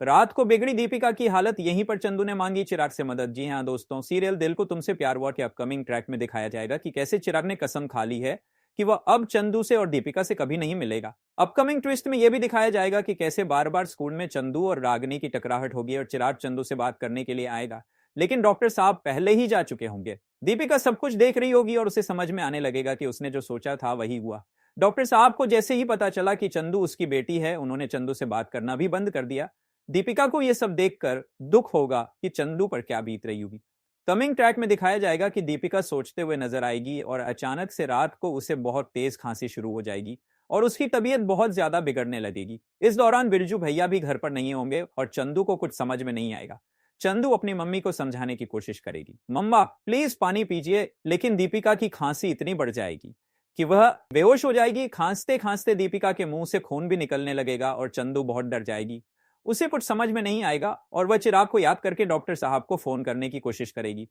रात को बिगड़ी दीपिका की हालत, यहीं पर चंदू ने मांगी चिराग से मदद। जी हाँ दोस्तों, सीरियल दिल को तुमसे प्यार हुआ के अपकमिंग ट्रैक में दिखाया जाएगा कि कैसे चिराग ने कसम खा ली है कि वह अब चंदू से और दीपिका से कभी नहीं मिलेगा। अपकमिंग ट्विस्ट में यह भी दिखाया जाएगा कि कैसे बार बार स्कूल में चंदू और रागिनी की टकराहट होगी और चिराग चंदू से बात करने के लिए आएगा, लेकिन डॉक्टर साहब पहले ही जा चुके होंगे। दीपिका सब कुछ देख रही होगी और उसे समझ में आने लगेगा कि उसने जो सोचा था वही हुआ। डॉक्टर साहब को जैसे ही पता चला कि चंदू उसकी बेटी है, उन्होंने चंदू से बात करना भी बंद कर दिया। दीपिका को यह सब देखकर दुख होगा कि चंदू पर क्या बीत रही होगी। कमिंग ट्रैक में दिखाया जाएगा कि दीपिका सोचते हुए नजर आएगी और अचानक से रात को उसे बहुत तेज खांसी शुरू हो जाएगी और उसकी तबीयत बहुत ज्यादा बिगड़ने लगेगी। इस दौरान बिरजू भैया भी घर पर नहीं होंगे और चंदू को कुछ समझ में नहीं आएगा। चंदू अपनी मम्मी को समझाने की कोशिश करेगी, मम्मा प्लीज पानी पीजिए, लेकिन दीपिका की खांसी इतनी बढ़ जाएगी कि वह बेहोश हो जाएगी। खांसते खांसते दीपिका के मुंह से खून भी निकलने लगेगा और चंदू बहुत डर जाएगी। उसे कुछ समझ में नहीं आएगा और वह चिराग को याद करके डॉक्टर साहब को फोन करने की कोशिश करेगी।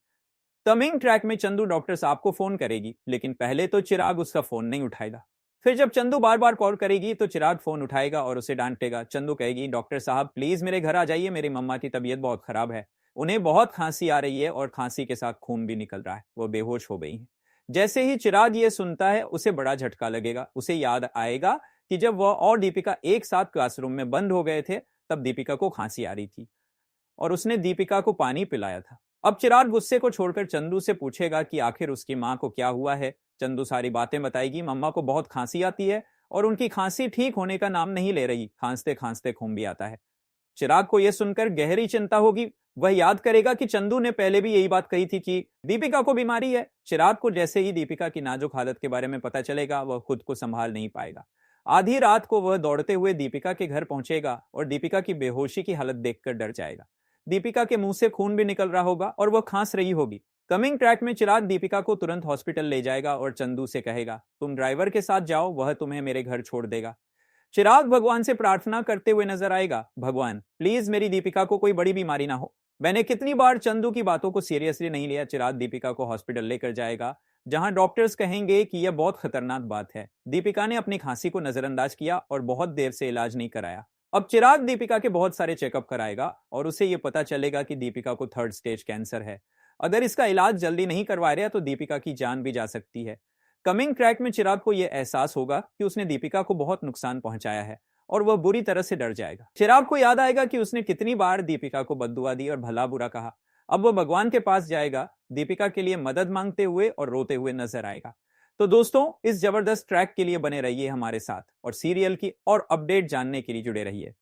कमिंग ट्रैक में चंदू डॉक्टर साहब को फोन करेगी, लेकिन पहले तो चिराग उसका फोन नहीं उठाएगा। फिर जब चंदू बार बार कॉल करेगी तो चिराग फोन उठाएगा और उसे डांटेगा। चंदू कहेगी, डॉक्टर साहब प्लीज मेरे घर आ जाइए, मेरी मम्मा की तबीयत बहुत खराब है, उन्हें बहुत खांसी आ रही है और खांसी के साथ खून भी निकल रहा है, वो बेहोश हो गई है। जैसे ही चिराग ये सुनता है उसे बड़ा झटका लगेगा। उसे याद आएगा कि जब वह और दीपिका एक साथ क्लासरूम में बंद हो गए थे तब दीपिका को खांसी आ रही थी और उसने दीपिका को पानी पिलाया था। अब चिराग गुस्से को छोड़कर चंदू से पूछेगा कि आखिर उसकी माँ को क्या हुआ है। चंदू सारी बातें बताएगी। मम्मा को बहुत खांसी आती है और उनकी खांसी ठीक होने का नाम नहीं ले रही, खांसते खांसते खून भी आता है। चिराग को यह सुनकर गहरी चिंता होगी। वह याद करेगा कि चंदू ने पहले भी यही बात कही थी कि दीपिका को बीमारी है। चिराग को जैसे ही दीपिका की नाजुक हालत के बारे में पता चलेगा, वह खुद को संभाल नहीं पाएगा। आधी रात को वह दौड़ते हुए दीपिका के घर पहुंचेगा और दीपिका की बेहोशी की हालत देखकर डर जाएगा। दीपिका के मुंह से खून भी निकल रहा होगा और वह खांस रही होगी। कमिंग ट्रैक में चिराग दीपिका को तुरंत हॉस्पिटल ले जाएगा और चंदू से कहेगा, तुम ड्राइवर के साथ जाओ, वह तुम्हें मेरे घर छोड़ देगा। चिराग भगवान से प्रार्थना करते हुए नजर आएगा, भगवान प्लीज मेरी दीपिका को कोई बड़ी बीमारी ना हो। मैंने कितनी बार चंदू की बातों को सीरियसली नहीं लिया। चिराग दीपिका को हॉस्पिटल लेकर जाएगा जहां डॉक्टर्स कहेंगे कि यह बहुत खतरनाक बात है। दीपिका ने अपनी खांसी को नजरअंदाज किया और बहुत देर से इलाज नहीं कराया। अब चिराग दीपिका के बहुत सारे चेकअप कराएगा और उसे यह पता चलेगा कि दीपिका को 3rd स्टेज कैंसर है। अगर इसका इलाज जल्दी नहीं करवा रहा तो दीपिका की जान भी जा सकती है। कमिंग ट्रैक में चिराग को यह एहसास होगा कि उसने दीपिका को बहुत नुकसान पहुंचाया है और वह बुरी तरह से डर जाएगा। चिराग को याद आएगा कि उसने कितनी बार दीपिका को बद्दुआ दी और भला बुरा कहा। अब वह भगवान के पास जाएगा, दीपिका के लिए मदद मांगते हुए और रोते हुए नजर आएगा। तो दोस्तों, इस जबरदस्त ट्रैक के लिए बने रहिए हमारे साथ और सीरियल की और अपडेट जानने के लिए जुड़े रहिए।